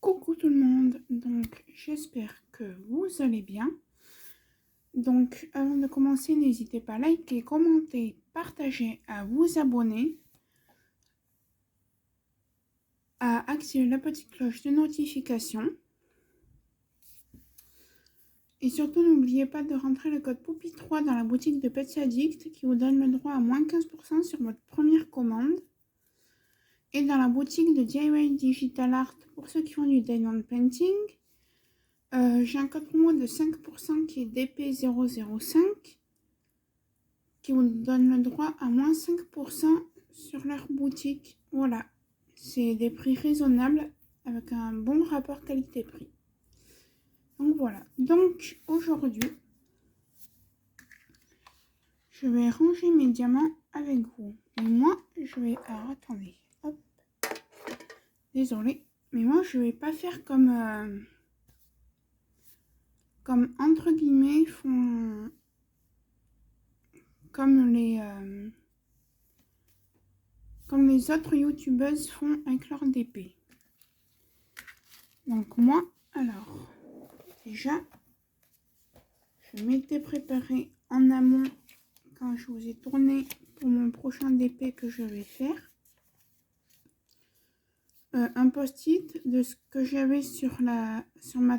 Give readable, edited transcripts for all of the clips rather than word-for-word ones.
Coucou tout le monde, donc j'espère que vous allez bien. Donc avant de commencer, n'hésitez pas à liker, commenter, partager, à vous abonner, à activer la petite cloche de notification. Et surtout, n'oubliez pas de rentrer le code POUPI3 dans la boutique de Pets Addict qui vous donne le droit à moins 15% sur votre première commande. Et dans la boutique de DIY Digital Art pour ceux qui font du diamond painting. J'ai un code promo de 5% qui est DP005 qui vous donne le droit à moins 5% sur leur boutique. Voilà, c'est des prix raisonnables avec un bon rapport qualité-prix. Donc voilà, donc aujourd'hui, je vais ranger mes diamants avec vous. Et moi, je vais... Alors attendez, hop, désolé, mais moi je vais pas faire comme entre guillemets font comme les autres youtubeuses font avec leur DP. Donc moi, alors, déjà, je m'étais préparé en amont quand je vous ai tourné pour mon prochain DP que je vais faire. Un post-it de ce que j'avais sur ma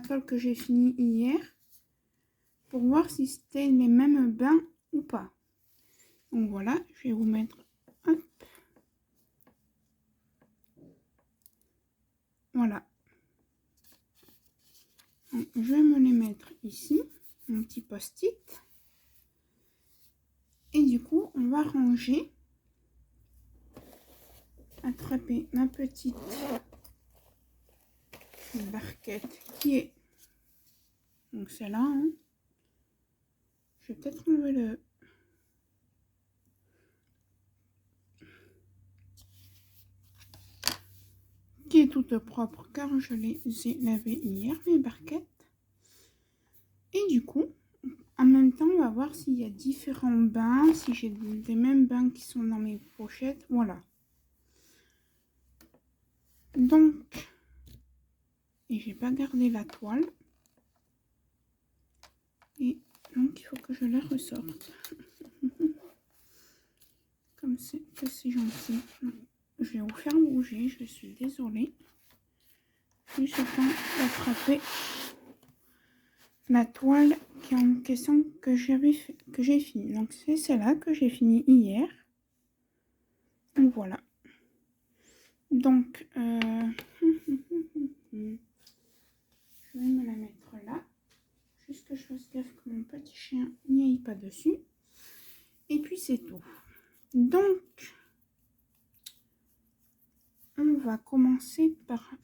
toile que j'ai fini hier pour voir si c'était les mêmes bains ou pas. Donc voilà, je vais vous mettre, hop, voilà. Donc, je vais me les mettre ici, mon petit post-it. Et du coup, on va ranger, attraper ma petite barquette qui est, donc celle-là, hein. Je vais peut-être enlever le... qui est toute propre car je les ai lavées hier, mes barquettes. Et du coup, en même temps, on va voir s'il y a différents bains, si j'ai des mêmes bains qui sont dans mes pochettes. Voilà. Donc, et j'ai pas gardé la toile. Et donc, il faut que je la ressorte. Comme c'est gentil. Je vais vous faire bouger, je suis désolée. Juste le temps d'attraper la toile qui est en question que j'ai fini. Donc c'est celle-là que j'ai fini hier. Donc voilà. Donc je vais me la mettre là. Juste que je fasse gaffe que mon petit chien n'y aille pas dessus. Et puis c'est tout. Donc on va commencer par...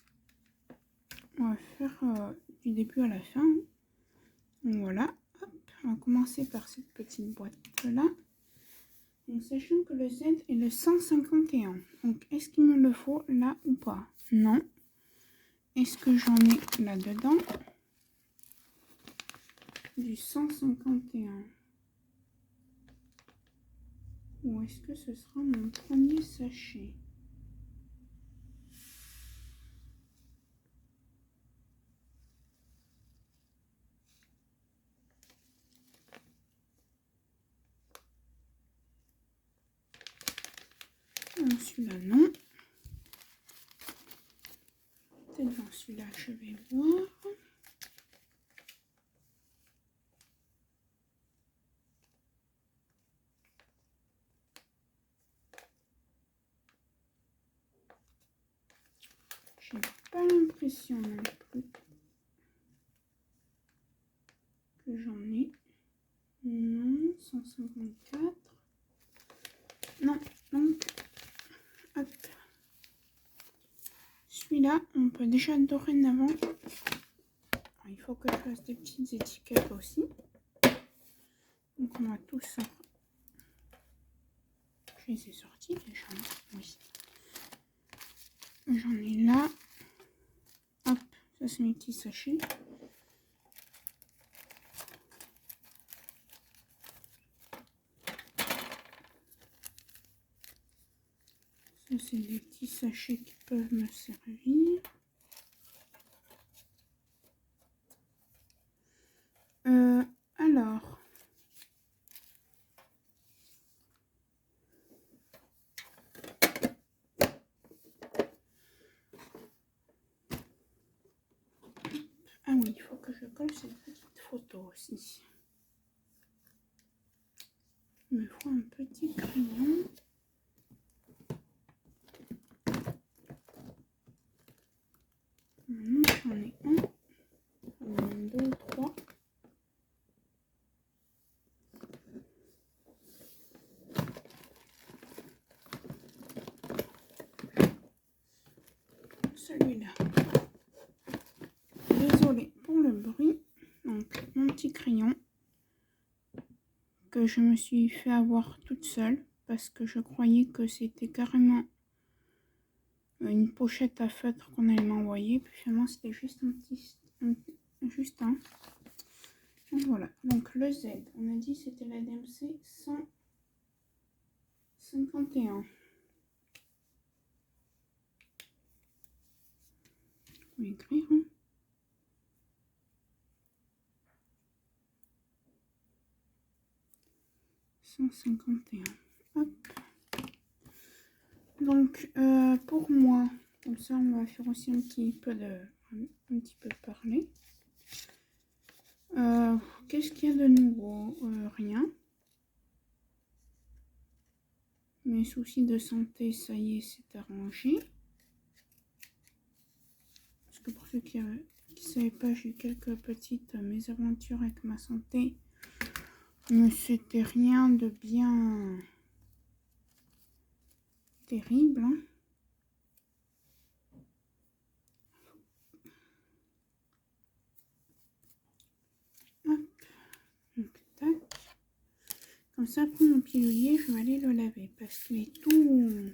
On va faire du début à la fin. Donc voilà. Hop, on va commencer par cette petite boîte là. Donc, sachant que le Z est le 151. Donc, est-ce qu'il me le faut là ou pas? Non. Est-ce que j'en ai là-dedans? Du 151. Ou est-ce que ce sera mon premier sachet? Dans celui-là, non. Peut-être dans celui-là, je vais voir. J'ai pas l'impression non plus que j'en ai. Non, 154. Non, donc, hop. Celui-là, on peut déjà dorénavant... Alors, il faut que je fasse des petites étiquettes aussi. Donc on va tout ça. Je les ai sortis déjà. Oui. J'en ai là. Hop, ça c'est mes petits sachets. Ça c'est des petits sachets qui peuvent me servir. cette petite photo aussi. Il me faut un petit crayon. Maintenant, j'en ai un. J'en ai deux ou trois. Celui-là. Désolée pour le bruit. Donc, mon petit crayon que je me suis fait avoir toute seule parce que je croyais que c'était carrément une pochette à feutre qu'on allait m'envoyer. Puis finalement, c'était juste un petit... juste un. Donc voilà. Donc le Z, on a dit c'était la DMC 151. On va écrire. Hein. Hop. Donc pour moi, comme ça on va faire aussi un petit peu parler. Qu'est-ce qu'il y a de nouveau? Rien. Mes soucis de santé, ça y est, c'est arrangé. Parce que pour ceux qui ne savaient pas, j'ai eu quelques petites mésaventures avec ma santé. Mais c'était rien de bien terrible. Hein. Hop. Donc, tac. Comme ça, pour mon pilulier, je vais aller le laver. Parce qu'il est tout...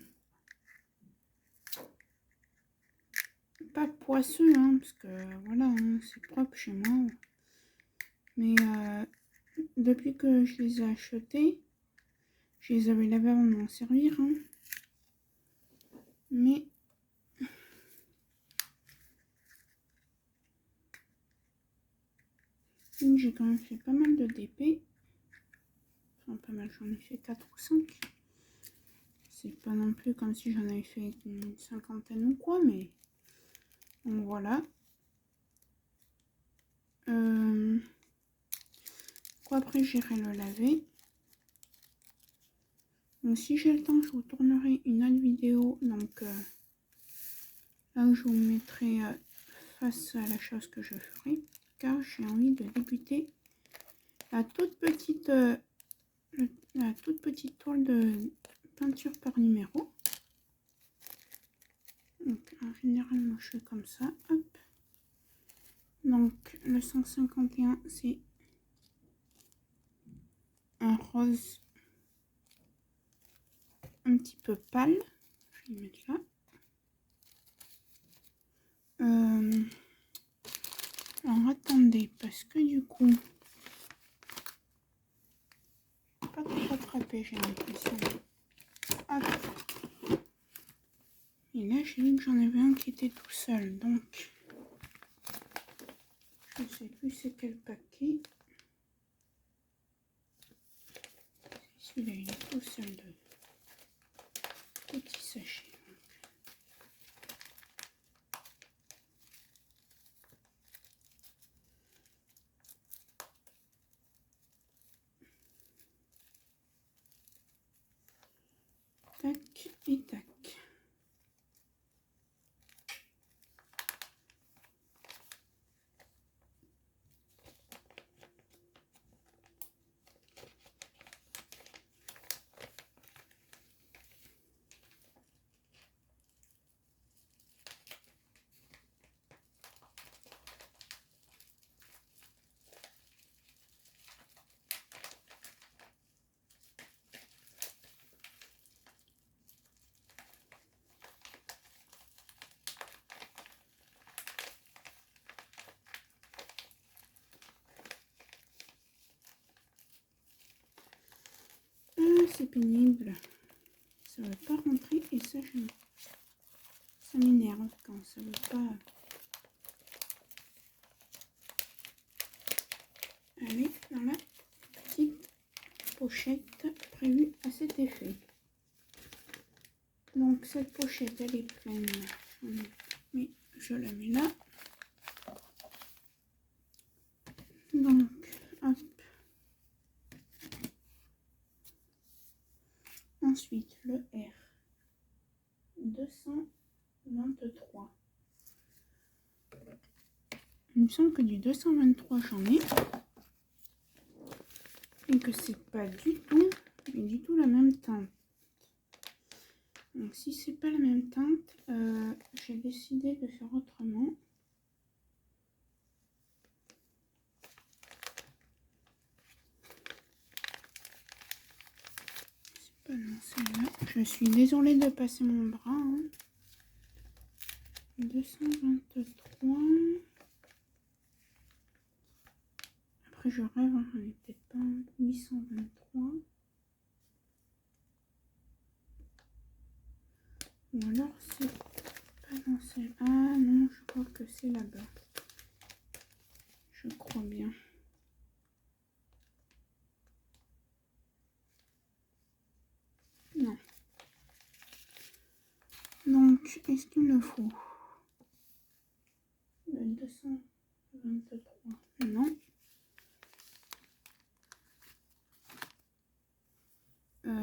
pas poisseux, hein, parce que voilà, hein, c'est propre chez moi. Mais depuis que je les ai achetés, je les avais lavés avant de m'en servir. Hein. Mais j'ai quand même fait pas mal de DP. Enfin, pas mal, j'en ai fait 4 ou 5. C'est pas non plus comme si j'en avais fait une cinquantaine ou quoi, mais donc voilà. Quoi après j'irai le laver. Donc si j'ai le temps, je vous tournerai une autre vidéo. Donc là où je vous mettrai face à la chose que je ferai. Car j'ai envie de débuter la toute petite toile de peinture par numéro. Donc en général, moi je fais comme ça. Hop. Donc le 151, c'est un rose un petit peu pâle. Je vais le mettre là. Alors attendez, parce que du coup, pas tout rattrapé, j'ai l'impression. Et là, j'ai vu que j'en avais un qui était tout seul, donc je ne sais plus c'est quel paquet. Celui-là, il est tout seul de petits sachets. Tac et tac. C'est pénible, ça ne veut pas rentrer et ça m'énerve quand ça ne veut pas aller dans la petite pochette prévue à cet effet. Donc cette pochette elle est pleine, mais je la mets là. Ensuite, le R 223. Il me semble que du 223 j'en ai. Et que c'est pas du tout la même teinte. Donc si c'est pas la même teinte, j'ai décidé de faire autrement. C'est pas dans celle-là. Je suis désolée de passer mon bras. Hein. 223. Après je rêve, hein, j'en ai peut-être pas. 823. Ou alors c'est pas dans celle. Ah non, je crois que c'est là-bas. Je crois bien. Non. Donc, est-ce qu'il me faut le 223? Non.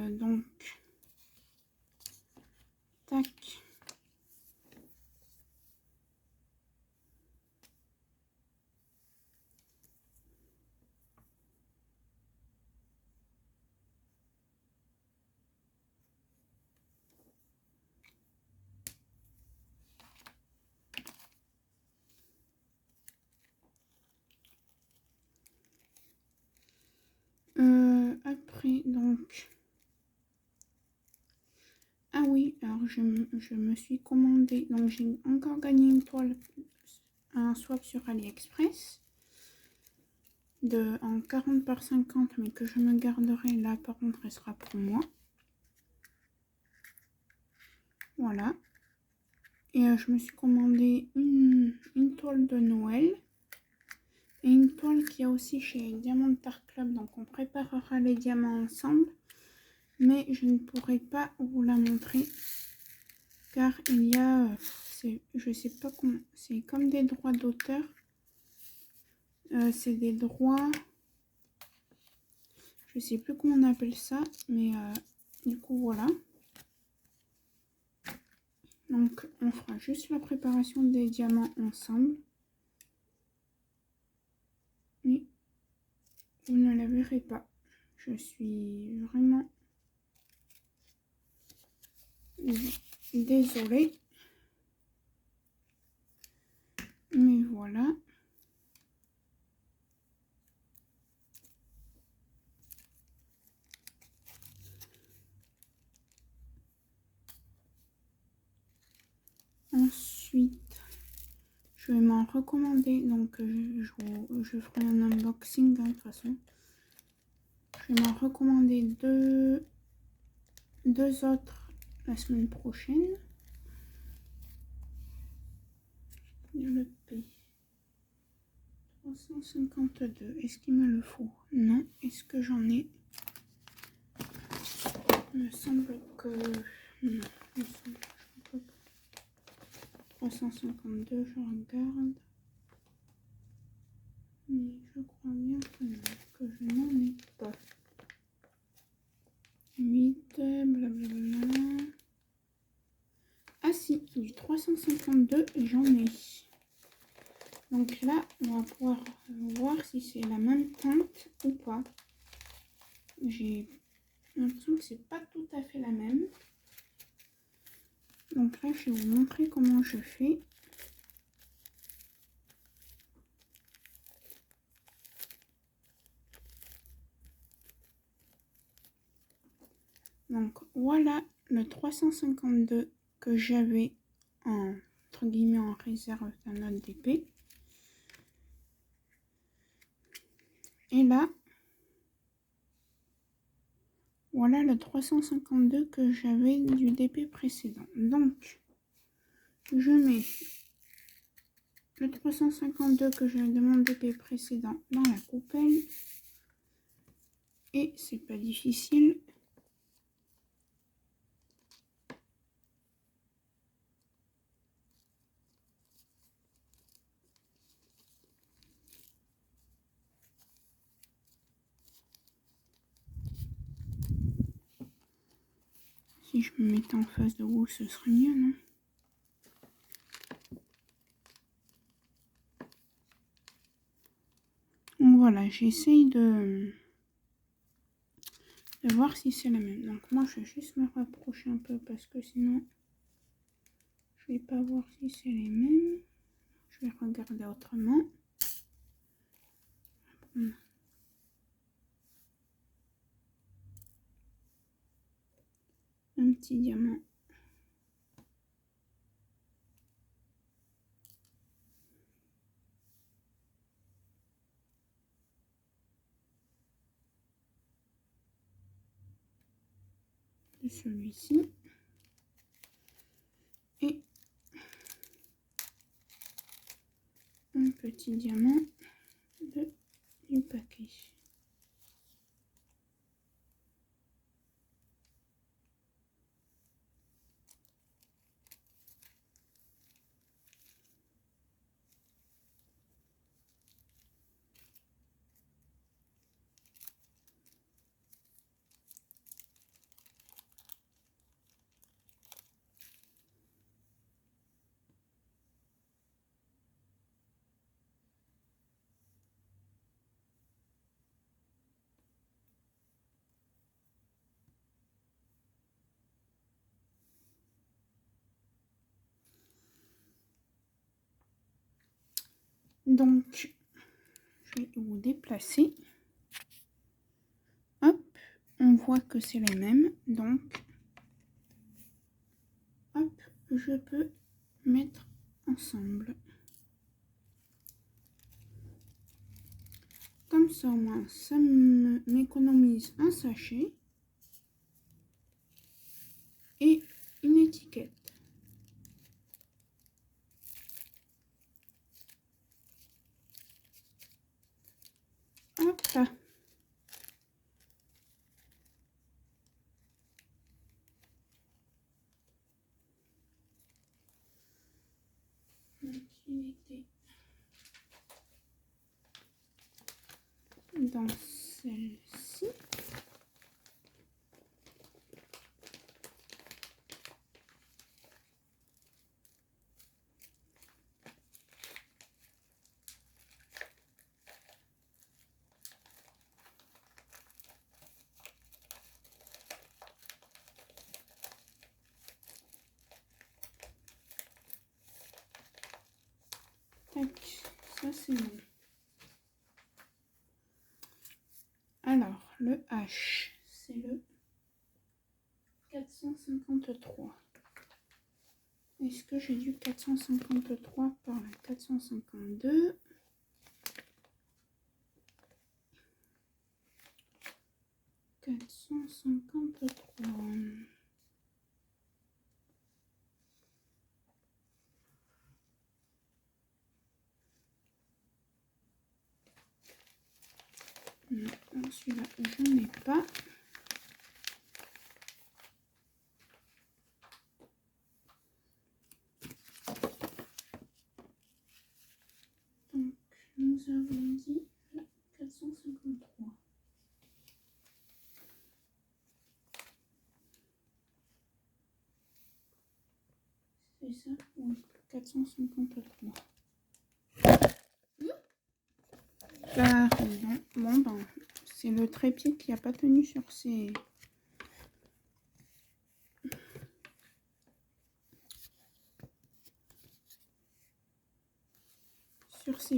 Donc, tac. Après, donc... Ah oui, alors je me suis commandé... Donc, j'ai encore gagné une toile, un swap sur AliExpress. En 40 par 50, mais que je me garderai. Là, par contre, elle sera pour moi. Voilà. Et je me suis commandé une toile de Noël. Et une toile qu'il y a aussi chez Diamond Art Club. Donc, on préparera les diamants ensemble. Mais je ne pourrai pas vous la montrer. Car il y a... je sais pas comment... C'est comme des droits d'auteur. C'est des droits... Je sais plus comment on appelle ça. Mais du coup, voilà. Donc, on fera juste la préparation des diamants ensemble. Mais vous ne la verrez pas. Je suis vraiment désolée. Mais voilà. Ensuite, je vais m'en recommander. Donc, je ferai un unboxing hein, de toute façon. Je vais m'en recommander deux autres la semaine prochaine. Le P 352. Est-ce qu'il me le faut? Non. Est-ce que j'en ai? Il me semble que non. Il me semble que 352, je regarde. Mais je crois bien que non, que je n'en ai pas. 8, blablabla. Ah si, du 352, j'en ai. Donc là, on va pouvoir voir si c'est la même teinte ou pas. J'ai l'impression que c'est pas tout à fait la même. Donc là, je vais vous montrer comment je fais. Donc voilà le 352 que j'avais entre guillemets en réserve d'un autre DP. Et là, voilà le 352 que j'avais du DP précédent. Donc, je mets le 352 que j'ai de mon DP précédent dans la coupelle. Et c'est pas difficile. Si je me mettais en face de vous, ce serait mieux, non? Donc voilà, j'essaye de voir si c'est la même. Donc moi, je vais juste me rapprocher un peu parce que sinon, je vais pas voir si c'est les mêmes. Je vais regarder autrement. Un petit diamant. De celui-ci. Et un petit diamant du paquet. Donc, je vais vous déplacer. Hop, on voit que c'est les mêmes. Donc, hop, je peux mettre ensemble. Comme ça, au moins, ça m'économise un sachet et une étiquette. Hop là. Donc, il était dans celle-ci. Tac, ça c'est bon. Alors, le H, c'est le 453. Est-ce que j'ai du 453 par la 452? « 453. Non, celui-là, je n'ai pas. Donc, nous avons dit 453. C'est ça? Oui, 453. Pardon. Bon, ben, c'est le trépied qui n'a pas tenu sur ses...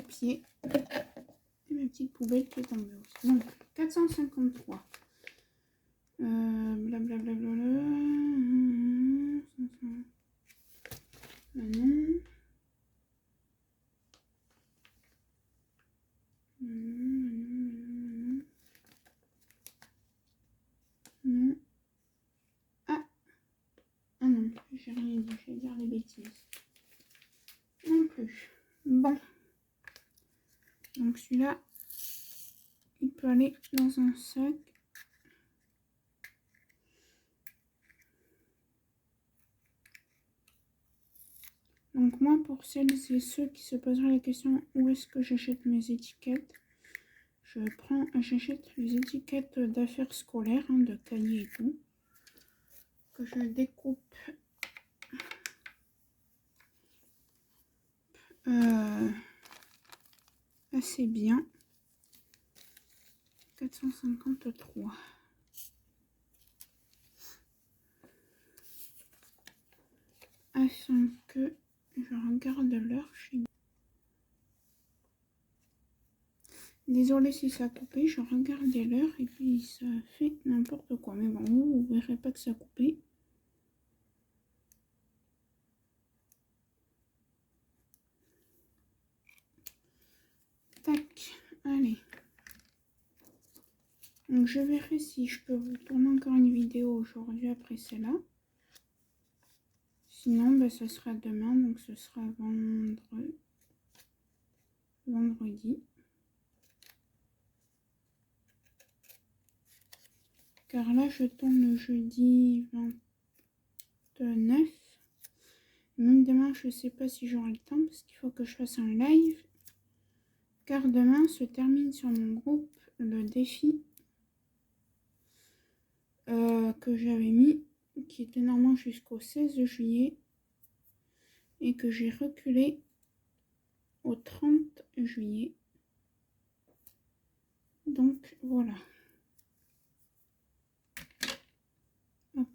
pieds. Et ma petite poubelle qui est tombée aussi. Donc, 453. Blablabla. Non. Non. Ah. Ah non, j'ai rien dit, je vais dire des bêtises. Non plus. Bon. Donc celui-là, il peut aller dans un sac. Donc moi, pour celles et ceux qui se poseraient la question où est-ce que j'achète mes étiquettes, j'achète les étiquettes d'affaires scolaires, hein, de cahiers et tout. que je découpe assez bien. 453. Afin que je regarde l'heure chez. Désolée si ça a coupé, je regardais l'heure et puis ça fait n'importe quoi. Mais bon, vous verrez pas que ça a coupé. Tac, allez. Donc je verrai si je peux vous tourner encore une vidéo aujourd'hui après celle-là. Sinon, ben, ce sera demain, donc ce sera vendredi. Car là, je tourne le jeudi 29. Même demain, je ne sais pas si j'aurai le temps parce qu'il faut que je fasse un live. Car demain se termine sur mon groupe le défi que j'avais mis, qui était normalement jusqu'au 16 juillet et que j'ai reculé au 30 juillet. Donc voilà. Hop.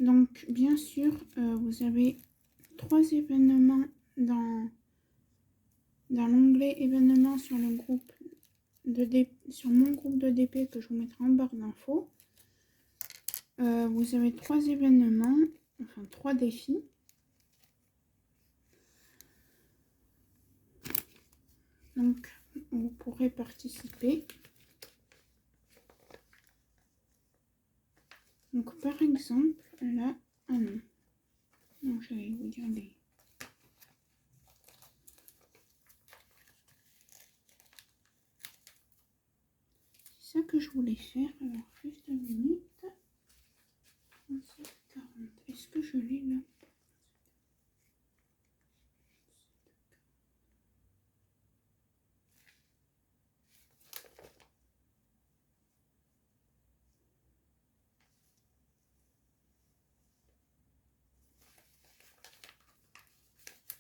Donc bien sûr, vous avez 3 événements dans l'onglet événements sur le groupe sur mon groupe de DP que je vous mettrai en barre d'infos. Vous avez 3 événements, enfin 3 défis. Donc vous pourrez participer. Donc par exemple là, ah non, non j'allais vous dire les. C'est ça que je voulais faire. Alors juste une minute. 37, 40. Est-ce que je l'ai là?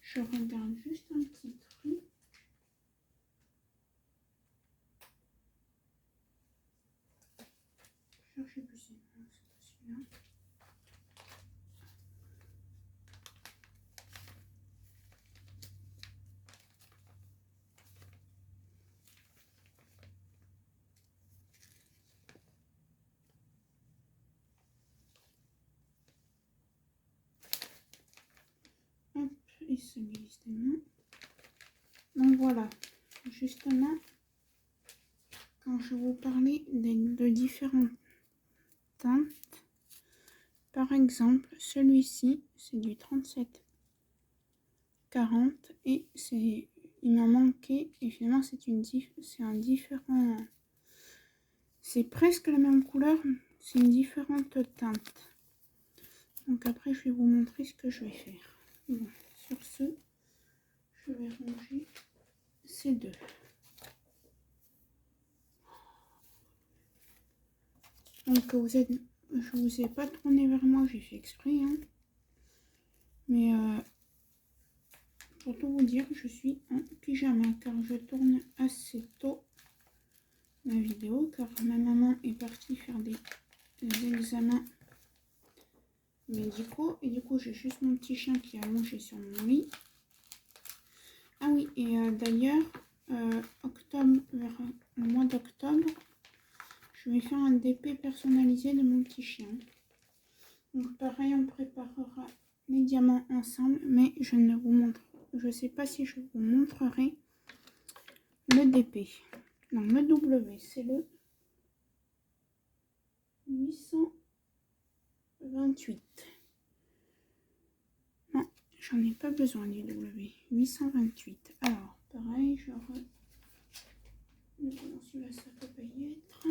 Je regarde juste un petit truc. Je sais plus si c'est pas celui-là. Hop, et se glisse des mains. Donc voilà, justement, quand je vous parlais de différentes teintes, par exemple, celui-ci, c'est du 37-40 et il m'en manquait, et finalement c'est un différent, c'est presque la même couleur, c'est une différente teinte. Donc après, je vais vous montrer ce que je vais faire. Bon, sur ce, je vais ranger ces deux. Donc je vous ai pas tourné vers moi, j'ai fait exprès, hein. Mais pour tout vous dire, je suis en pyjama car je tourne assez tôt ma vidéo car ma maman est partie faire des examens médicaux et du coup j'ai juste mon petit chien qui est allongé sur mon lit. Ah oui, et d'ailleurs octobre, vers le mois d'octobre, je vais faire un DP personnalisé de mon petit chien. Donc pareil, on préparera les diamants ensemble, mais je ne vous montre, je sais pas si je vous montrerai le DP. Donc le W, c'est le 828. Non, j'en ai pas besoin du W. 828. Alors, pareil, je celui-là, ça peut pas y être.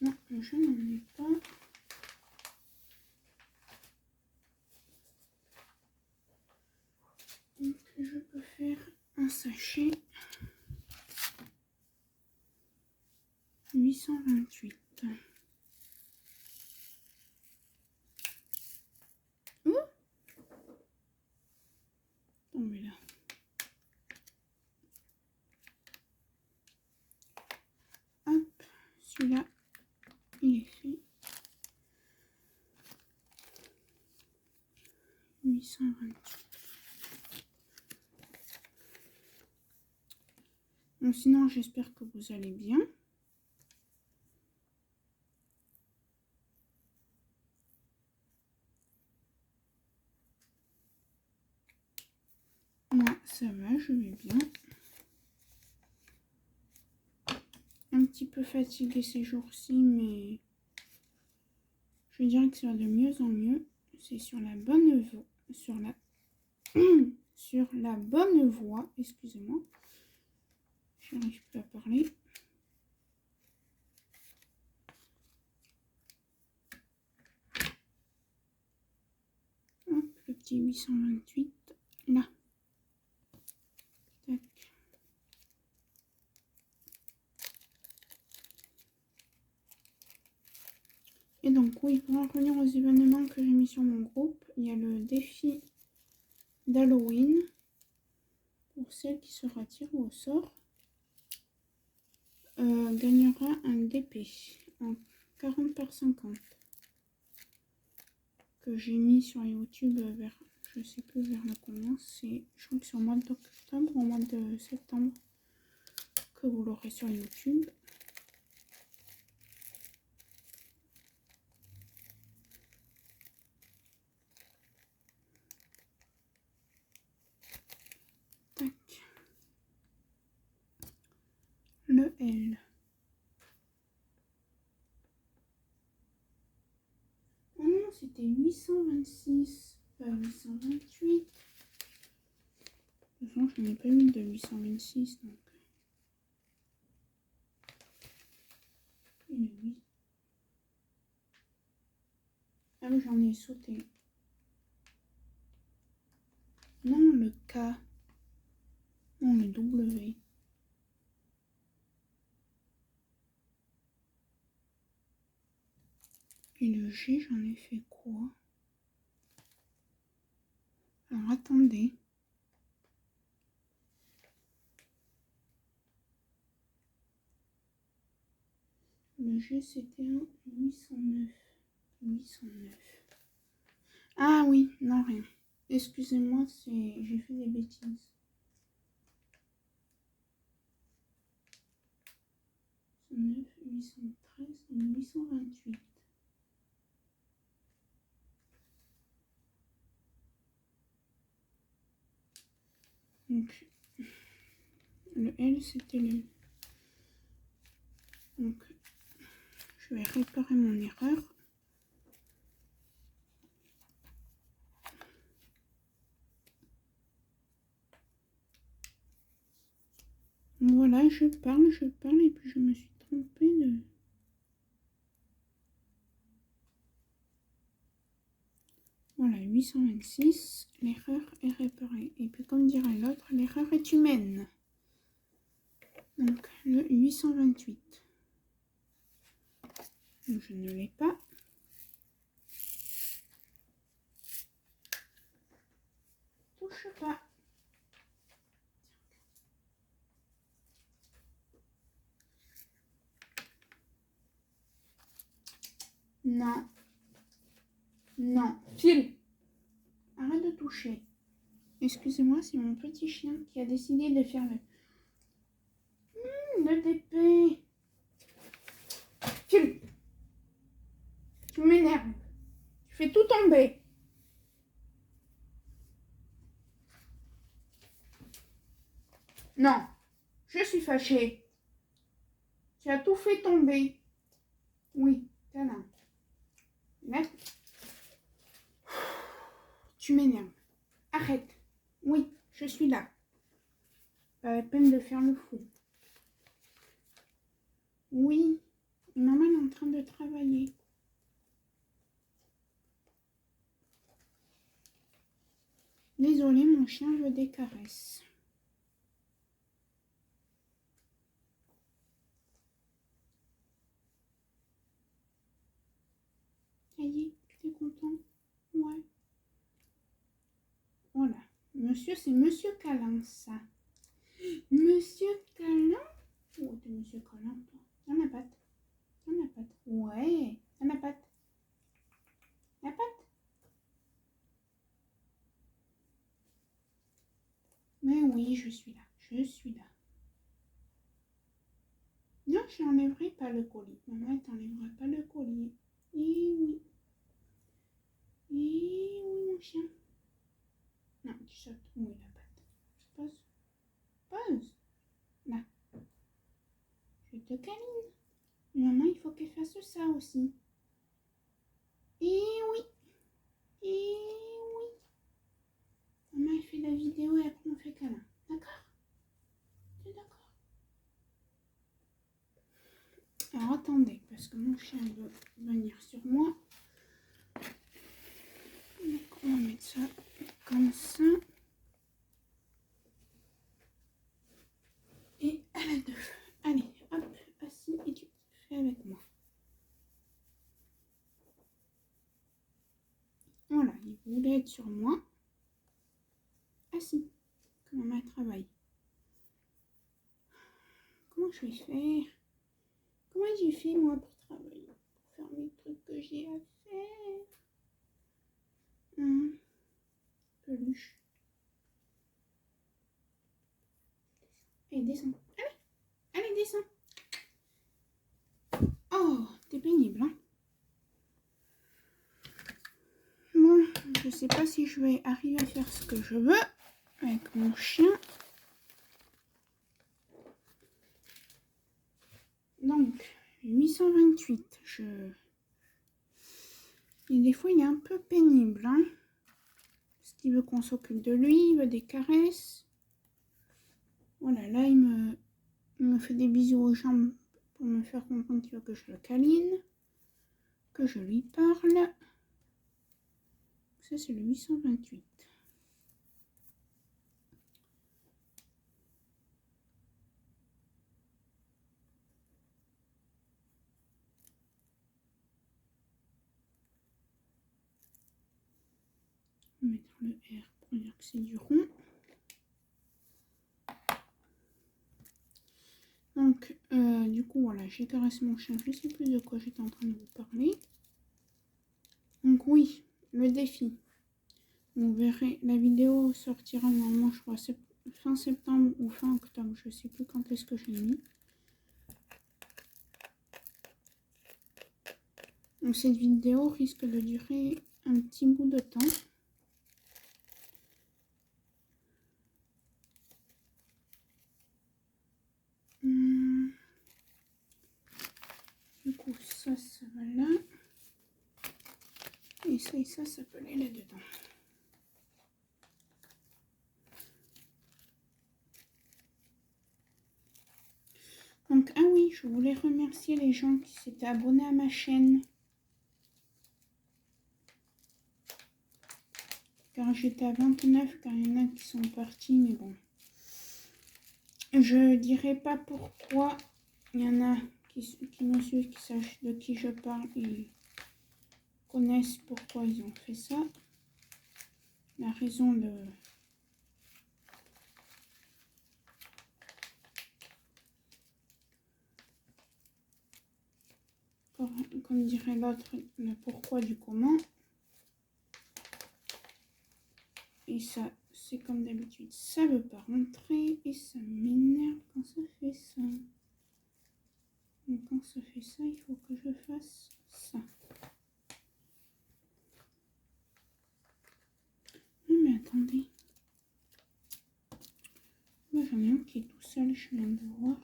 Non, je n'en ai pas. Donc, je peux faire un sachet 828. Ouh, tombé là. Hop, celui-là, il est fait. 828. Bon, sinon, j'espère que vous allez bien. Moi, ça va, je vais bien. Un petit peu fatiguée ces jours-ci, mais je dirais que ça va de mieux en mieux. C'est sur la bonne voie. Sur la bonne voie, excusez-moi. Je n'arrive plus à parler. Hop, le petit 828, là. Tac. Et donc, oui, pour en revenir aux événements que j'ai mis sur mon groupe, il y a le défi d'Halloween. Pour celle qui sera tirée au sort, gagnera un DP en 40 par 50 que j'ai mis sur YouTube vers, je sais plus vers le combien, c'est, je crois que c'est au mois d'octobre ou au mois de septembre que vous l'aurez sur YouTube. Tac. Le L. Ah non, c'était 826, pas 828. De toute façon, je n'ai pas mis de 826, donc. Il est 8. Ah oui, j'en ai sauté. Non, le K. Non, le W. Et le G, j'en ai fait quoi? Alors, attendez. Le G, c'était un 809. 809. Ah oui, non, rien. Excusez-moi, j'ai fait des bêtises. 809, 813 et 828. Donc, le L, c'était le... Donc, je vais réparer mon erreur. Voilà, je parle, et puis je me suis trompée de... Voilà, 826, l'erreur est réparée. Et puis comme dirait l'autre, l'erreur est humaine. Donc, le 828. Donc, je ne l'ai pas. Touche pas. Non. Non. File. Arrête de toucher. Excusez-moi, c'est mon petit chien qui a décidé de faire le DP. File. Tu m'énerves. Tu fais tout tomber. Non. Je suis fâchée. Tu as tout fait tomber. Oui, t'as là. Merde. Tu m'énerves. Arrête. Oui, je suis là. Pas la peine de faire le fou. Oui. Maman est en train de travailler. Désolé, mon chien veut des caresses. Ça y est, t'es content? Ouais. Voilà. Monsieur, c'est Monsieur Câlin, ça. Monsieur Câlin? Oh, t'es Monsieur Câlin, toi. Dans la patte. Dans la patte. Ouais. Dans la patte. La patte. Mais oui, je suis là. Je suis là. Non, je n'enlèverai pas le collier. Maman, elle t'enlèvera pas le collier. Et oui. Et oui, mon chien. Non, tu sautes. Oui, la patte. Pose. Pose. Là. Je te câline. Maman, il faut qu'elle fasse ça aussi. Et oui. Et oui. Maman, elle fait la vidéo et après on fait câlin. D'accord? T'es d'accord? Alors attendez, parce que mon chien doit venir sur moi. Donc on va mettre ça comme ça. Et à la deux. Allez, hop, assis et tu fais avec moi. Voilà, il voulait être sur moi. Assis. Comment maman travaille. Comment je vais faire? Comment j'ai fait moi pour travailler? Pour faire mes trucs que j'ai à faire. Peluche. Allez, descends. Allez, allez, descends. Oh, t'es pénible, hein? Bon, je sais pas si je vais arriver à faire ce que je veux avec mon chien. Donc, 828, et des fois, il est un peu pénible, hein? Parce qu'il veut qu'on s'occupe de lui, il veut des caresses. Voilà, là, il me fait des bisous aux jambes pour me faire comprendre qu'il veut que je le câline, que je lui parle. Ça, c'est le 828. On va mettre le R pour dire que c'est du rond. Donc, du coup, voilà, j'ai caressé mon chien. Je ne sais plus de quoi j'étais en train de vous parler. Donc, oui, le défi. Vous verrez, la vidéo sortira normalement, je crois, fin septembre ou fin octobre. Je ne sais plus quand est-ce que je l'ai mis. Donc, cette vidéo risque de durer un petit bout de temps. Du coup, ça va là. Et ça peut aller là-dedans. Donc, ah oui, je voulais remercier les gens qui s'étaient abonnés à ma chaîne. Car j'étais à 29, car il y en a qui sont partis, mais bon. Je dirais pas pourquoi. Il y en a qui me suivent, qui sachent de qui je parle et connaissent pourquoi ils ont fait ça. La raison de... Comme dirait l'autre, le pourquoi du comment. Et ça, c'est comme d'habitude, ça veut pas rentrer et ça m'énerve quand ça fait ça. Donc quand ça fait ça, il faut que je fasse ça. Mais attendez. Moi j'en ai un qui est tout seul, je viens de voir.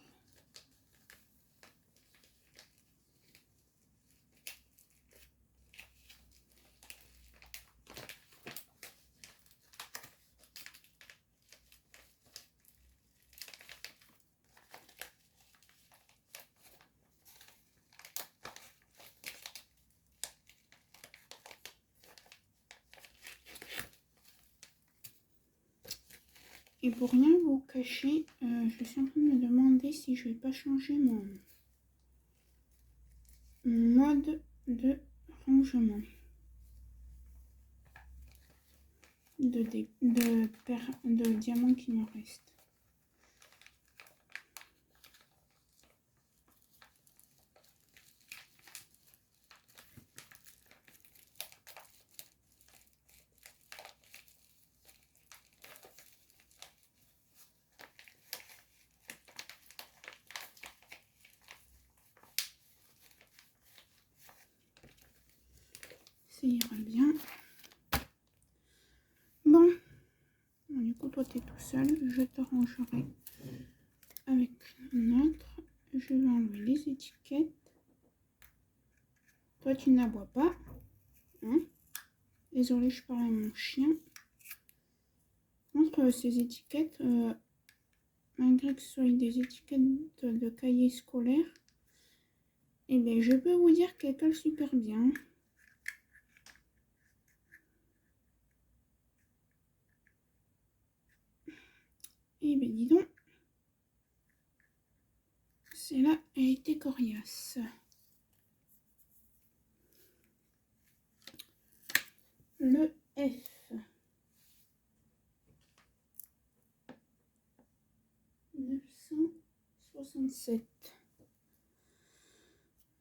Et pour rien vous cacher, je suis en train de me demander si je vais pas changer mon mode de rangement de diamants qui me restent. Ça ira bien. Bon, du coup toi tu es tout seul, je te rangerai avec un autre. Je vais enlever les étiquettes. Toi tu n'aboies pas, hein? Désolée, je parle à mon chien. Entre ces étiquettes, malgré que ce soit des étiquettes de cahiers scolaires, et bien je peux vous dire qu'elles collent super bien. Et bien dis donc, celle-là, elle était coriace. Le F. 967.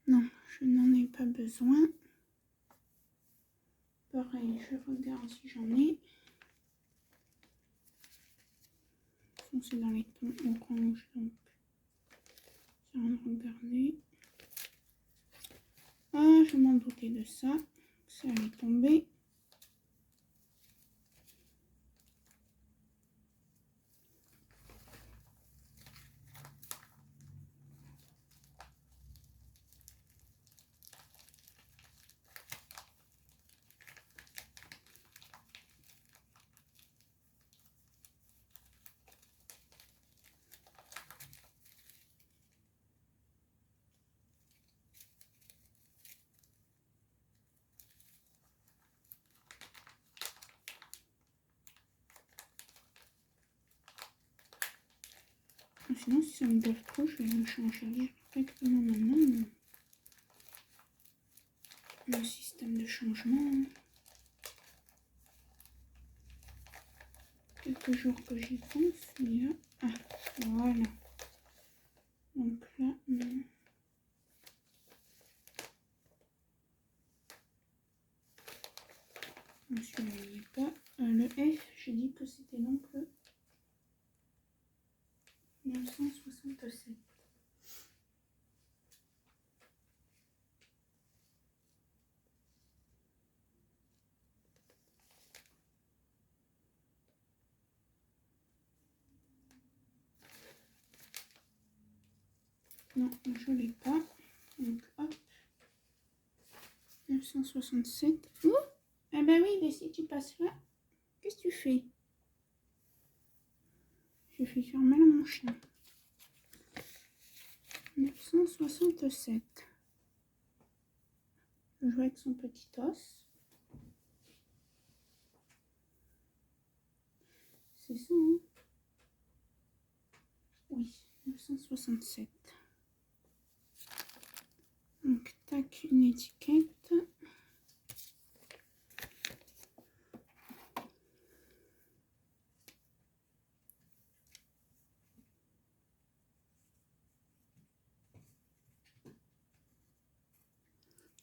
Non, je n'en ai pas besoin. Pareil, je regarde si j'en ai. C'est dans les tons orange, donc c'est rien de regarder. Ah, je m'en doutais de ça. Ça allait tomber. Sinon, si ça me bloque trop, je vais le changer directement maintenant. Le système de changement. Quelques jours que j'y pense, mais là... Ah, voilà. Donc là, non. Celui-là, il n'y est pas. Le F, j'ai dit que c'était donc le 967. Non, je ne l'ai pas. Donc hop. 967. Ouh! Ah bah oui, mais si tu passes là, qu'est-ce que tu fais? Je fais faire mal à mon chien. 967. Je joue avec son petit os. C'est ça, hein? Oui, 967. Donc, tac, une étiquette.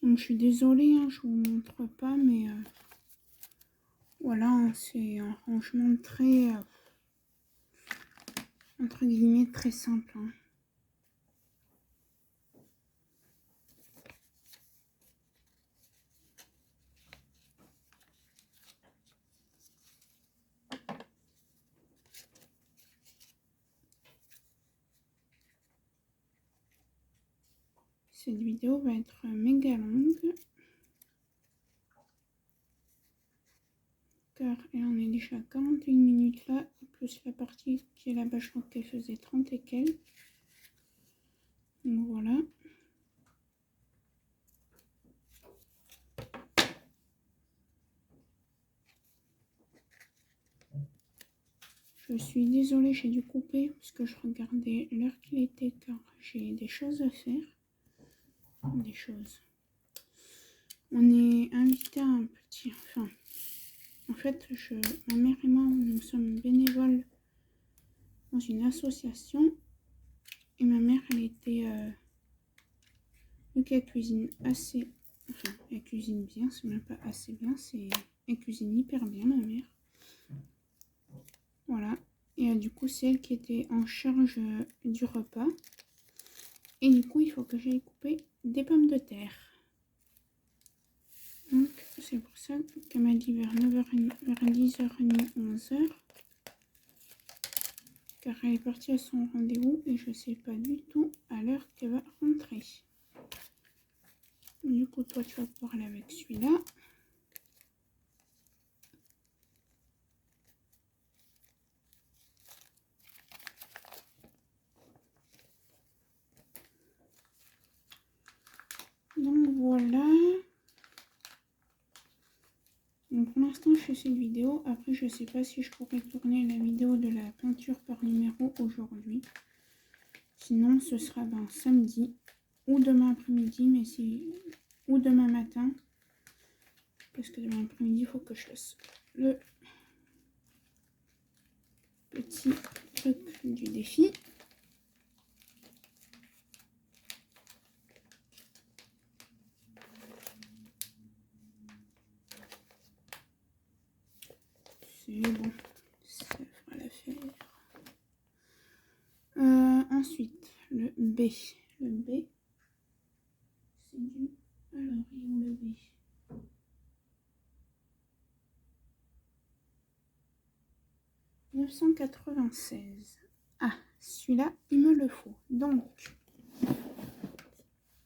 Donc, je suis désolée, hein, je vous montre pas, mais voilà, hein, c'est un rangement très, entre guillemets, très simple. Hein. Cette vidéo va être méga longue. Car elle en est déjà 41 minutes là, plus la partie qui est là-bas, je crois qu'elle faisait 30 et quelques. Donc voilà. Je suis désolée, j'ai dû couper parce que je regardais l'heure qu'il était car j'ai des choses à faire. Des choses. On est invité à un petit... Enfin, en fait, ma mère et moi, nous sommes bénévoles dans une association. Et ma mère, elle était... vu qu'elle cuisine assez... Enfin, elle cuisine bien, c'est même pas assez bien, elle cuisine hyper bien, ma mère. Voilà. Et du coup, c'est elle qui était en charge du repas. Et du coup, il faut que j'aille couper des pommes de terre. Donc, c'est pour ça qu'elle m'a dit vers 9h30, vers 10h30, 11h. Car elle est partie à son rendez-vous et je ne sais pas du tout à l'heure qu'elle va rentrer. Du coup, toi, tu vas pouvoir aller avec celui-là. Donc voilà. Donc pour l'instant je fais cette vidéo. Après je sais pas si je pourrais tourner la vidéo de la peinture par numéro aujourd'hui. Sinon ce sera samedi ou demain après-midi, mais ou demain matin. Parce que demain après-midi il faut que je fasse le petit truc du défi. C'est bon, ça fera l'affaire. Ensuite, le B. Le B, c'est du... Alors, il est où le B? « 996. Ah, celui-là, il me le faut. Donc,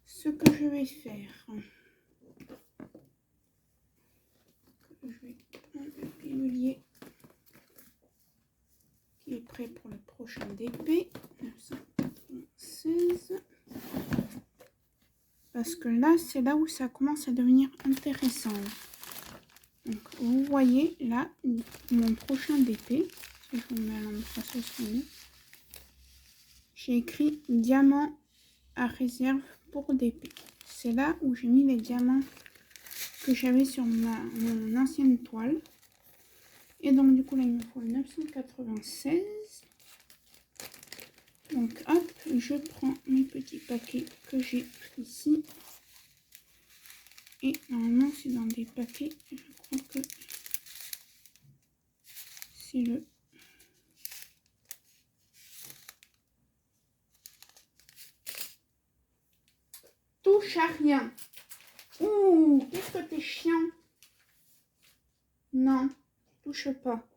ce que je vais faire... Je vais prendre le pilulier qui est prêt pour le prochain DP. 996. Parce que là, c'est là où ça commence à devenir intéressant. Donc, vous voyez, là, mon prochain DP, si je vous mets à l'endroit, ce sera mieux. J'ai écrit diamant à réserve pour DP. C'est là où j'ai mis les diamants que j'avais sur mon ancienne toile. Et donc, du coup, là, il me faut le 996. Donc, hop, je prends mes petits paquets que j'ai ici. Et normalement, c'est dans des paquets. Je crois que c'est le... Touche à rien. Ouh, qu'est-ce que t'es chiant. Non, touche pas.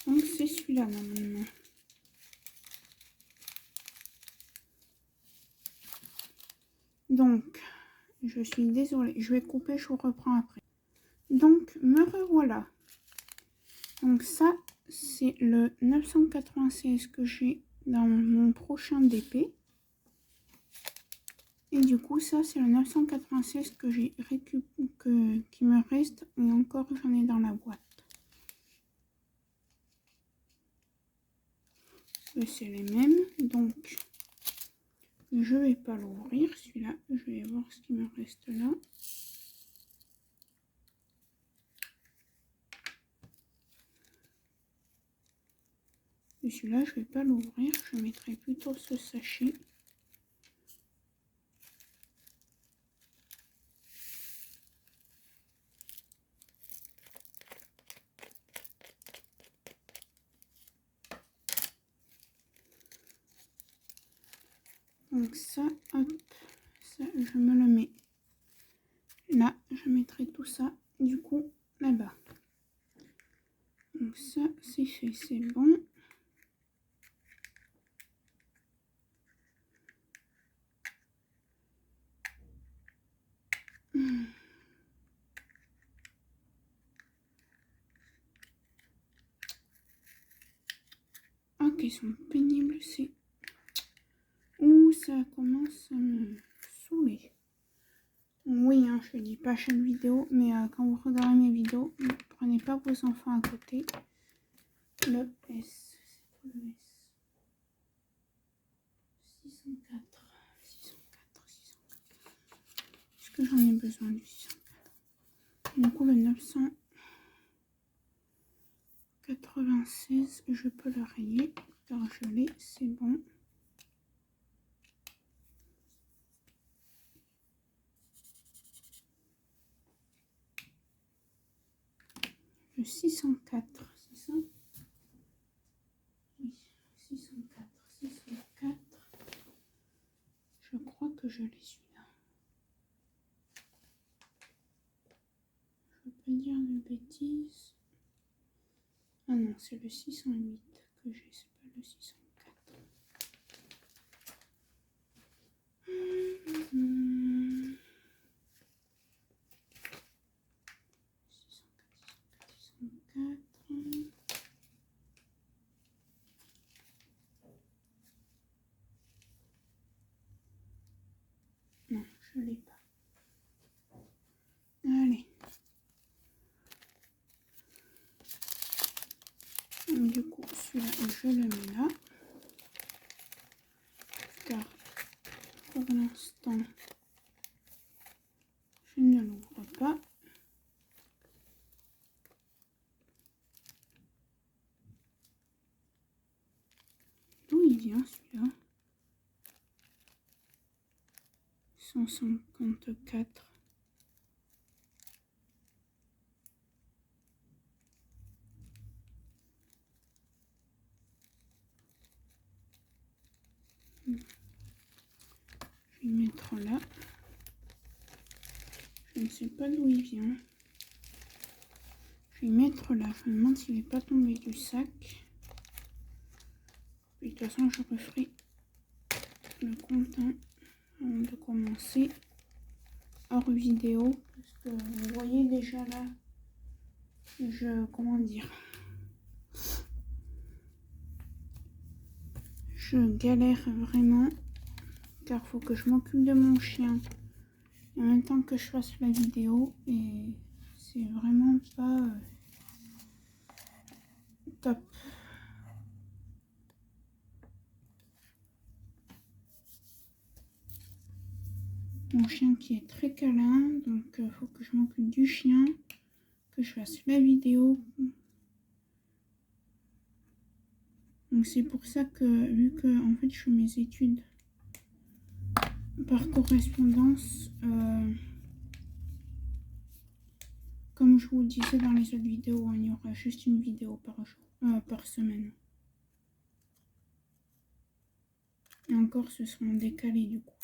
Donc, c'est celui-là, normalement. Donc, je suis désolée, je vais couper, je vous reprends après. Donc, me revoilà. Donc ça, c'est le 996 que j'ai dans mon prochain DP. Et du coup, ça, c'est le 996 que j'ai qui me reste. Et encore, j'en ai dans la boîte. C'est les mêmes. Donc, je vais pas l'ouvrir, celui-là. Je vais voir ce qui me reste là. Et celui-là, je vais pas l'ouvrir. Je mettrai plutôt ce sachet. Donc ça, hop, ça, je me le mets là. Je mettrai tout ça, du coup, là-bas. Donc ça, c'est fait, c'est bon. Ok, ils sont pénibles, c'est... Ouh, ça commence à me saouler. Oui, hein, je ne dis pas chaque vidéo, mais quand vous regardez mes vidéos, ne prenez pas vos enfants à côté. Le S, c'est quoi le S? 604. 604, 604. Est-ce que j'en ai besoin du 604? Du coup, le 996, je peux le rayer car je l'ai, c'est bon. Le 604, c'est ça? Oui, 604, 604. Je crois que je l'ai celui-là. Je ne veux pas dire de bêtises. Ah non, c'est le 608 que j'ai, c'est pas le 604. 604. Non, je l'ai pas. Allez. Du coup, celui-là, je le mets là. Car pour l'instant, je ne l'ouvre pas. D'où il vient celui-là? 154. Je vais le mettre là. Je ne sais pas d'où il vient. Je vais le mettre là. Je me demande s'il n'est pas tombé du sac. Puis, de toute façon, je referai le compte avant de commencer hors vidéo. Parce que vous voyez déjà là, comment dire, je galère vraiment. Car faut que je m'occupe de mon chien en même temps que je fasse la vidéo. Et c'est vraiment pas top. Mon chien qui est très câlin, donc faut que je m'occupe du chien, que je fasse la vidéo. Donc c'est pour ça que, vu que en fait je fais mes études par correspondance, comme je vous le disais dans les autres vidéos, hein, il y aura juste une vidéo par jour, par semaine. Et encore, ce sera en décalé du coup.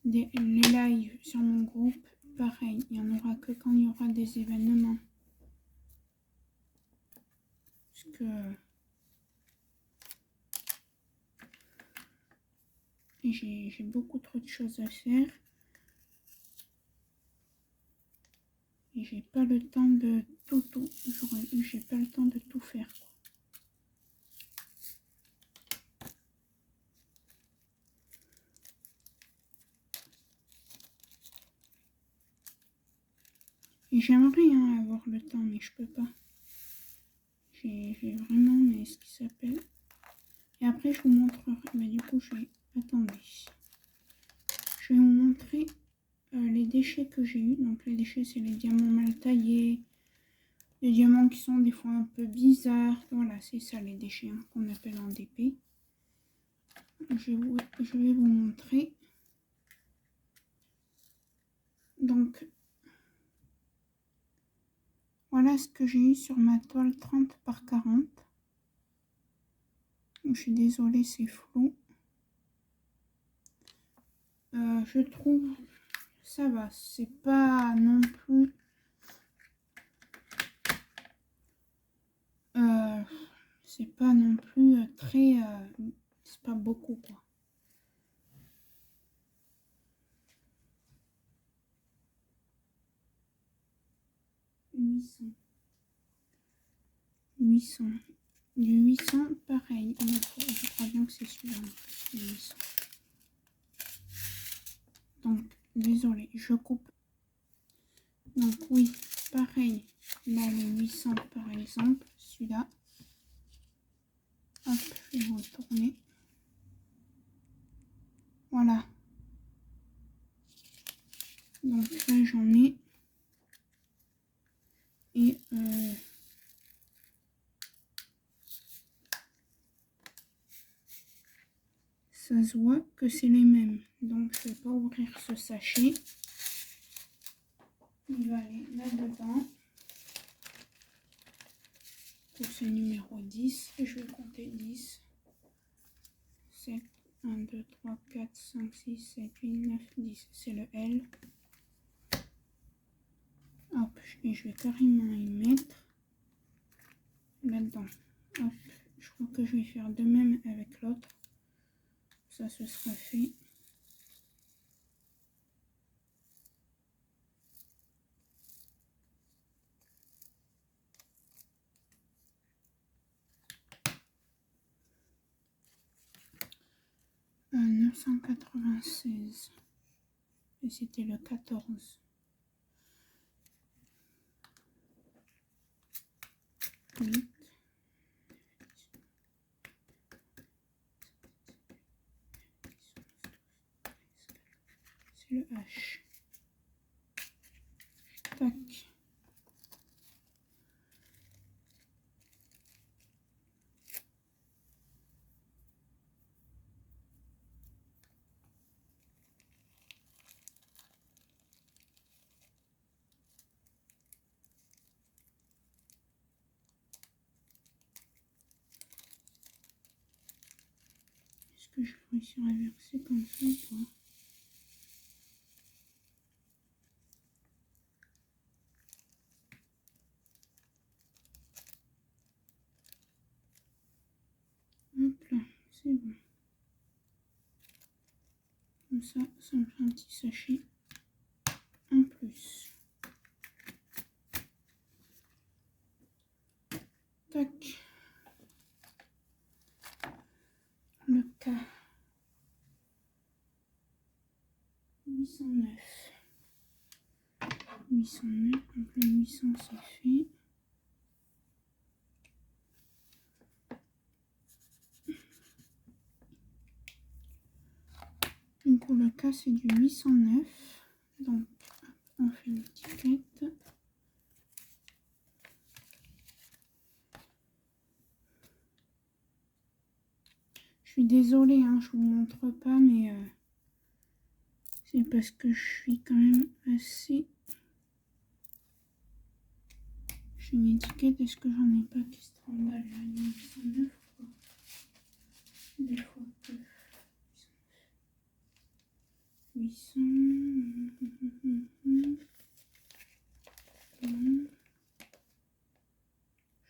Les lives sur mon groupe, pareil, il n'y en aura que quand il y aura des événements. Parce que j'ai beaucoup trop de choses à faire. Et j'ai pas le temps de j'ai pas le temps de tout faire, quoi. Et j'aimerais avoir le temps, mais je peux pas. J'ai vraiment, mais ce qui s'appelle. Et après, je vous montrerai. Bah, du coup, attendez. Je vais vous montrer les déchets que j'ai eu. Donc, les déchets, c'est les diamants mal taillés. Les diamants qui sont des fois un peu bizarres. Voilà, c'est ça les déchets qu'on appelle en DP. Je vais vous montrer. Donc, voilà ce que j'ai eu sur ma toile 30 par 40. Je suis désolée, c'est flou. Je trouve ça va, c'est pas non plus c'est pas non plus très c'est pas beaucoup quoi. 800. Du 800, pareil. Je crois bien que c'est celui-là. Le 800. Donc, désolé, je coupe. Donc oui, pareil. Là, le 800 par exemple, celui-là. Hop, je vais retourner. Voilà. Donc là, j'en ai. Et ça se voit que c'est les mêmes. Donc je vais pas ouvrir ce sachet. Il va aller là-dedans. Pour ce numéro 10. Et je vais compter 10. 7, 1, 2, 3, 4, 5, 6, 7, 8, 9, 10. C'est le L. Hop, et je vais carrément y mettre là-dedans. Hop, je crois que je vais faire de même avec l'autre. Ça, ce sera fait. « 996. Et c'était le 14. 8. C'est le H. Tac. Est-ce que je vais réussir à verser comme ça ou pas? Hop là, c'est bon. Comme ça me fait un petit sachet en plus. Tac. Le K. 809. 809, donc le 800 c'est fait. Donc pour le K c'est du 809. Donc on fait l'étiquette. Je suis désolée, hein, je vous montre pas, mais c'est parce que je suis quand même assez... J'ai une étiquette, est-ce que j'en ai pas qui se trimballe là? 809 quoi. Des fois que... 800...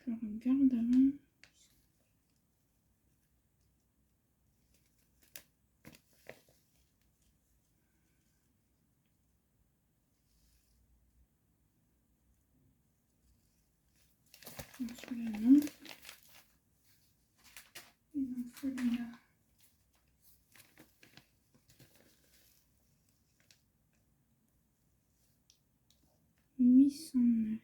Je regarde avant. Dans celui-là, non. Et dans celui-là. « 809. »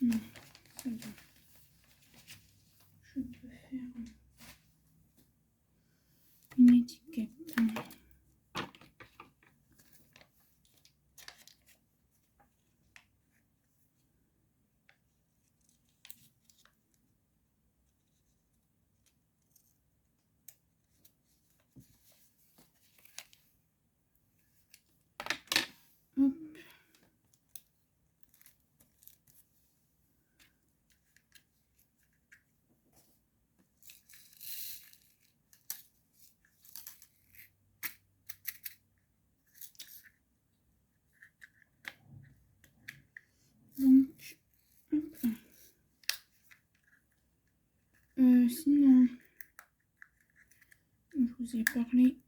Non, c'est bon. Je peux faire une étiquette. Hop. Donc, hop là. Sinon, je vous ai parlé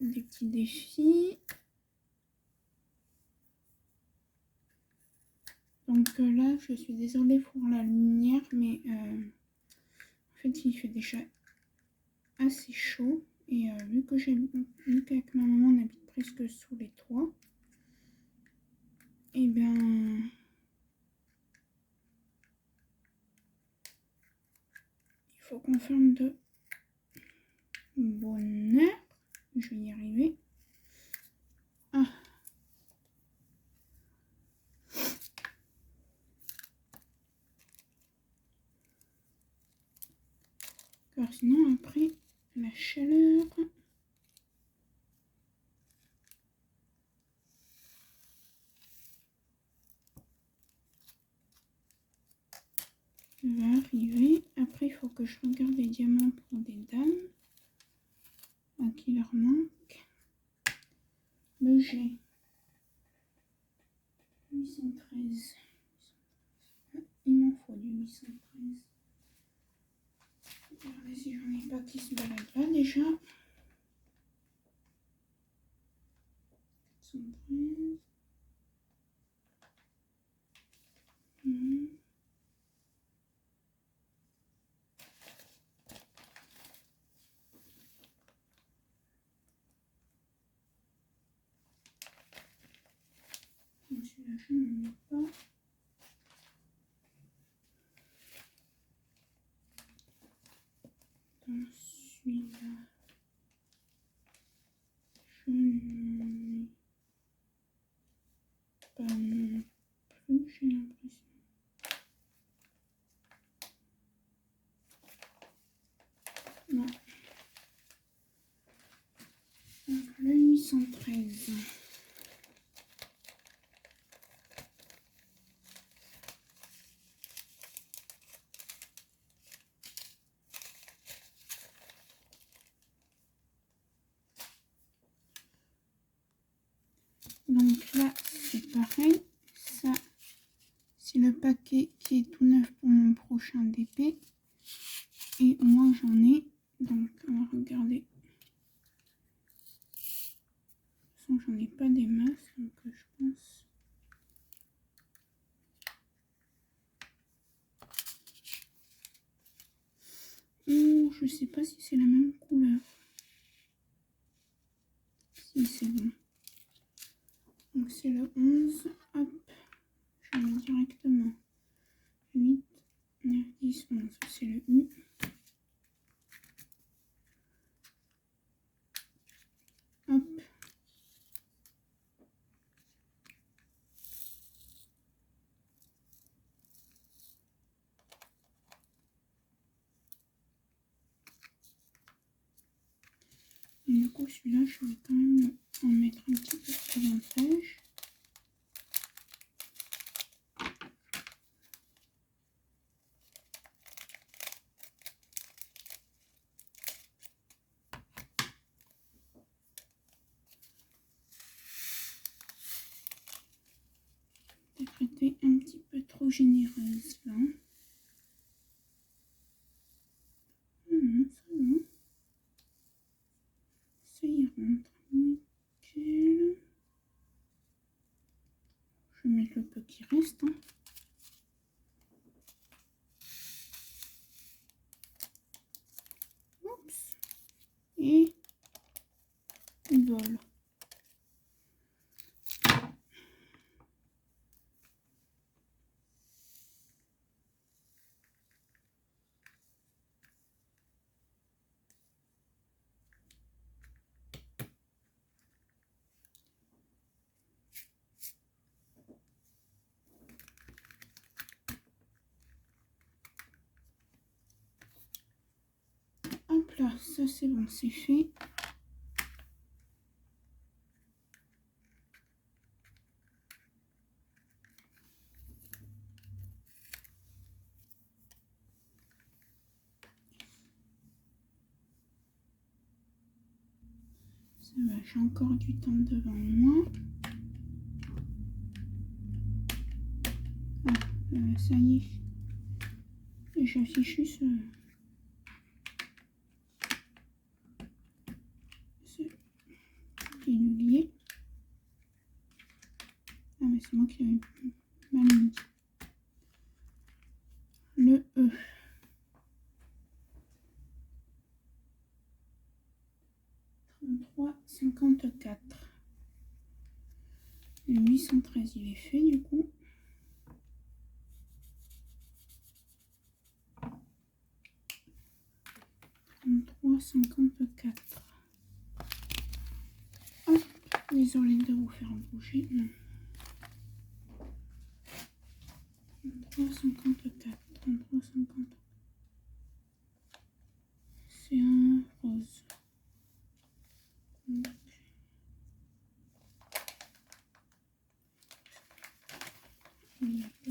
des petits défis. Donc là, je suis désolée pour la lumière, mais en fait, il fait déjà assez chaud. Et vu qu'avec ma maman, on habite presque sous les toits, et bien, il faut qu'on ferme de bonne heure. Je vais y arriver. Ah. Car sinon, après, la chaleur va arriver. Après, il faut que je regarde les diamants pour des dames. À qui leur manque. Le G. 813. Il m'en faut du 813. Regardez si j'en ai pas qui se baladent là déjà. 713. Celui-là, je n'en ai pas. Dans celui-là, je n'en ai pas non plus, j'ai l'impression. Non. Donc le 813. Donc là, c'est pareil. Ça, c'est le paquet qui est tout neuf pour mon prochain DP. Et moi, j'en ai. Donc, on va regarder. De toute façon, j'en ai pas des masses. Donc, je pense. Oh, je sais pas si c'est la même couleur. Si, c'est bon. Donc, c'est le 11. Hop. Je mets directement 8, 9, 10, 11. C'est le U. Hop. Et du coup, celui-là, je vais quand même en mettre un petit peu davantage. Peut-être été un petit peu trop généreuse là. Ça va. Ça y rentre. Nickel. Je vais mettre le peu qui reste. Hein. Oups. Et il vole. Hop là, ça c'est bon, c'est fait. Ça va, j'ai encore du temps devant moi. Ah, ça y est. J'affiche juste mais c'est moi qui l'avais mal mis. Le E. 33,54. Le 813, il est fait du coup. 33,54. Hop, désolé de vous faire bouger. 33,54. 33,54. C'est un rose. Il y a pas.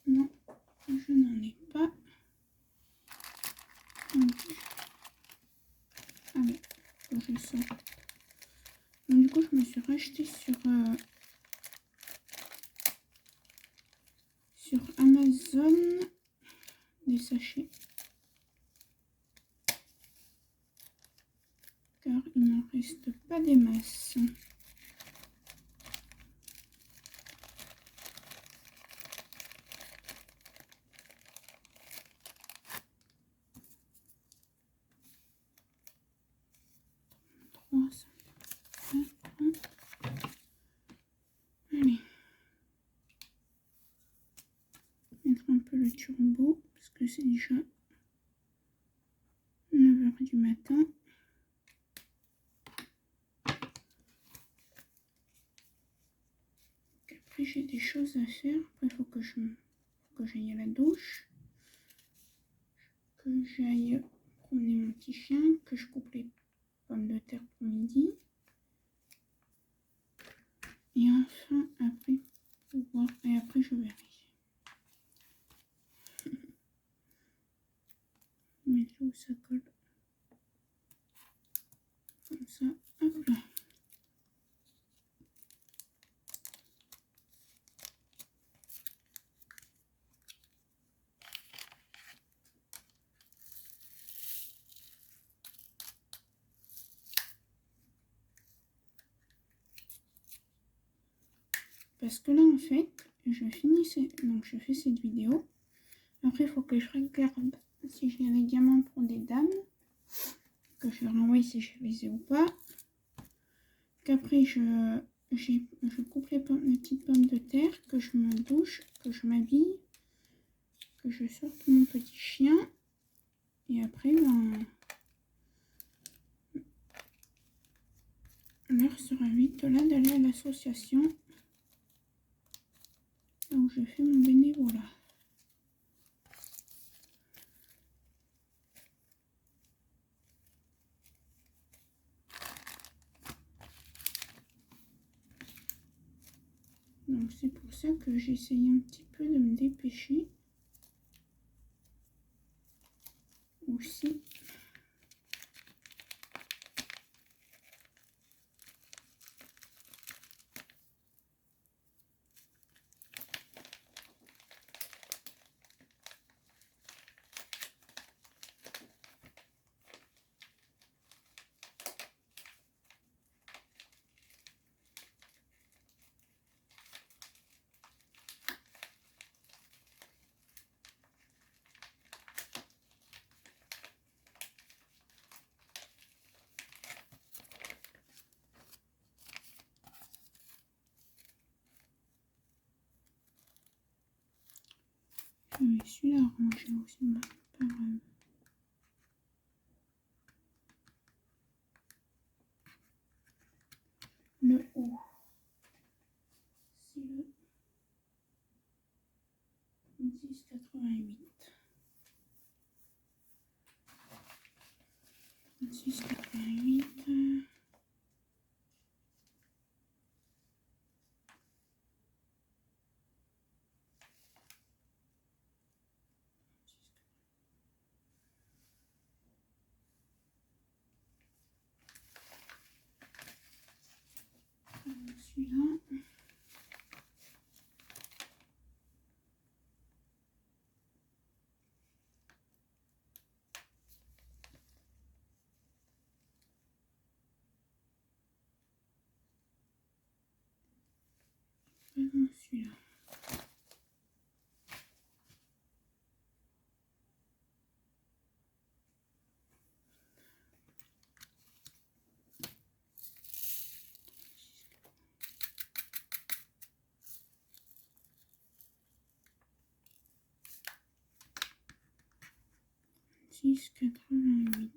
Non, je n'en ai pas. Donc, allez, faut que je sorte. Donc, du coup, je me suis racheté sur Amazon des sachets. Car il n'en reste pas des masses. Allez. Mettre un peu le turbo parce que c'est déjà 9 h du matin. Après j'ai des choses à faire. Après il faut que j'aille à la douche. Que j'aille promener mon petit chien. Que je coupe les pommes de terre pour midi. Et enfin après pouvoir. Et après je verrai. Mais là où ça colle. Comme ça. Hop là. Parce que là en fait, donc je fais cette vidéo. Après il faut que je regarde si j'ai les diamants pour des dames. Que je renvoie si je les ai ou pas. Qu'après je coupe les petites pommes de terre, que je me douche, que je m'habille, que je sorte mon petit chien. Et après, ben, l'heure sera vite là d'aller à l'association où je fais mon bénévolat. Donc c'est pour ça que j'ai essayé un petit peu de me dépêcher. Aussi. Je vais celui-là ranger aussi par le haut. C'est le 26,88. 26,88. celui-là. Celui-là. Six 88.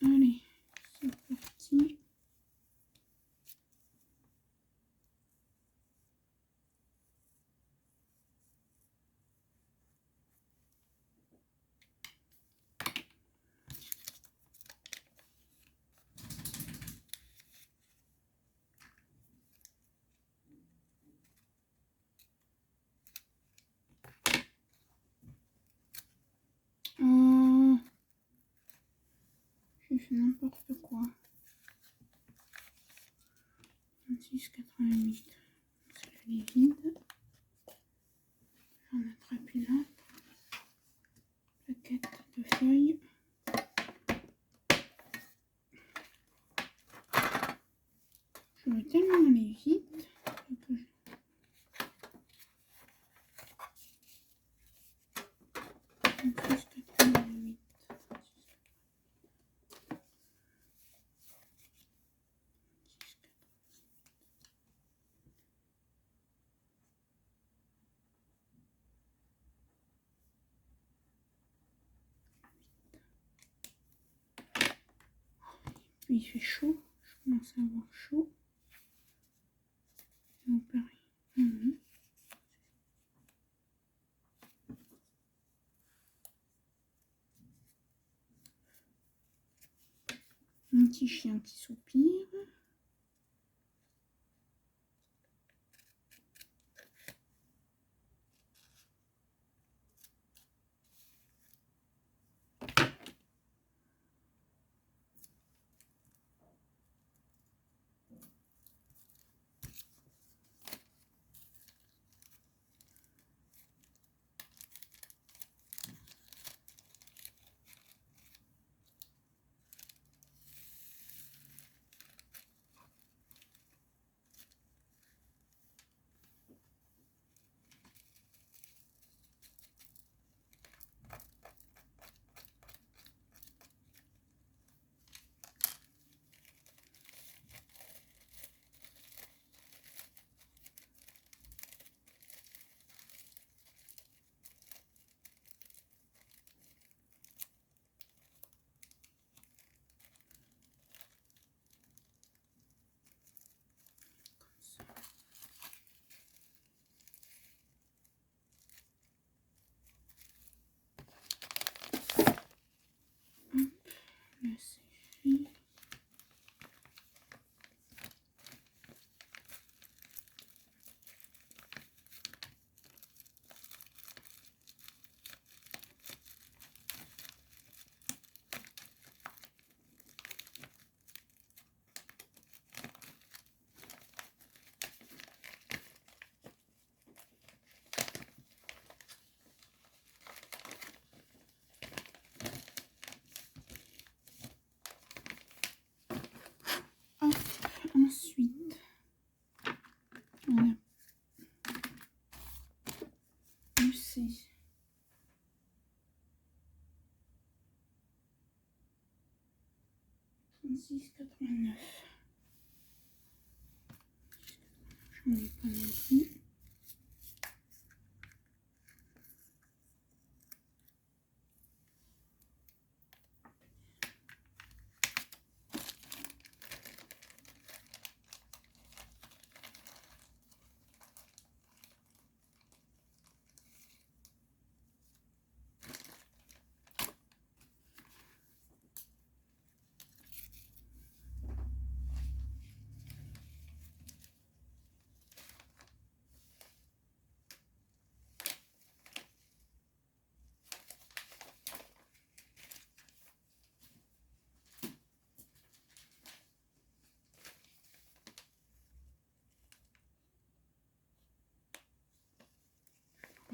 Allez, c'est parti. J'ai fait n'importe quoi. 26,88. Celui-là est vide. On attrape une autre. Plaquette de feuilles. Je veux tellement aller vite. Que je... 26,88. Puis il fait chaud. Je commence à avoir chaud. Ça vous paraît? Un petit chien qui soupire. Là, c'est fait. Ensuite, on a poussé €36,89. J'en ai pas non plus.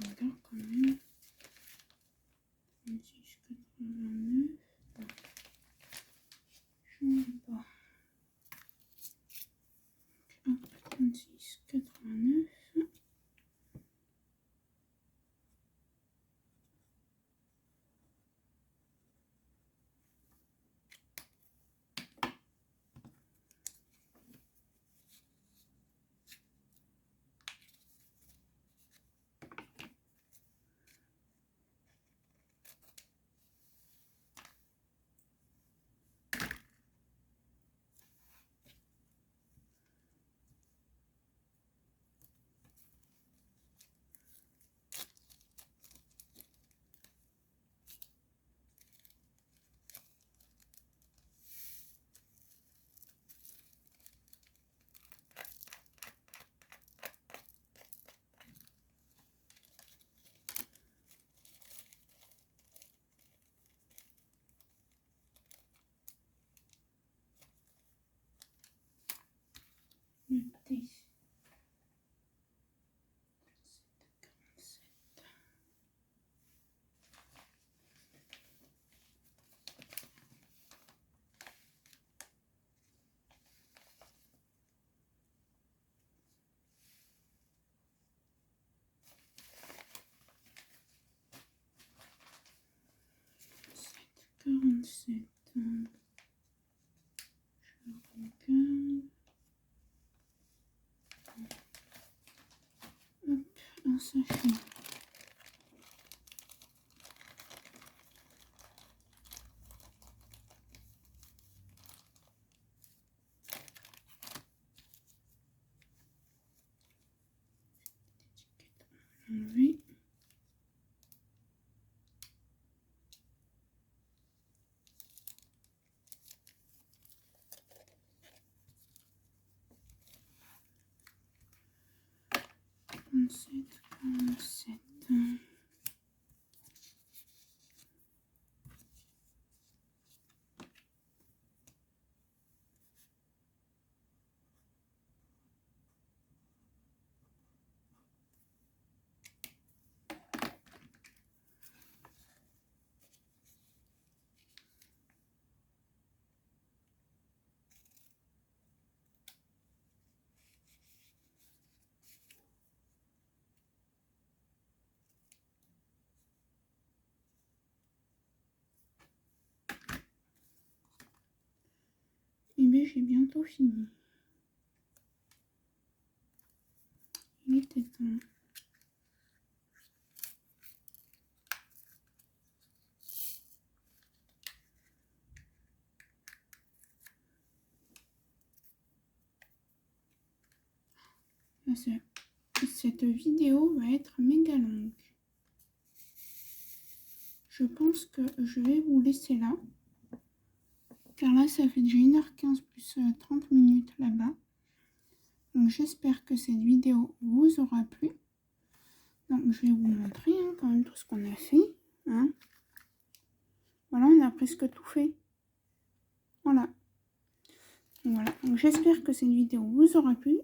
regarde quand même. 36,89. Je ne sais pas. Hop, 36,89. Notez. 47. Je regarde. Hop, un sachet. Enlever. Et bien j'ai bientôt fini. Il était temps. Cette vidéo va être méga longue. Je pense que je vais vous laisser là. Car là, ça fait déjà 1h15 plus 30 minutes là-bas. Donc j'espère que cette vidéo vous aura plu. Donc je vais vous montrer quand même tout ce qu'on a fait. Hein. Voilà, on a presque tout fait. Voilà. Donc j'espère que cette vidéo vous aura plu.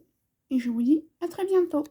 Et je vous dis à très bientôt.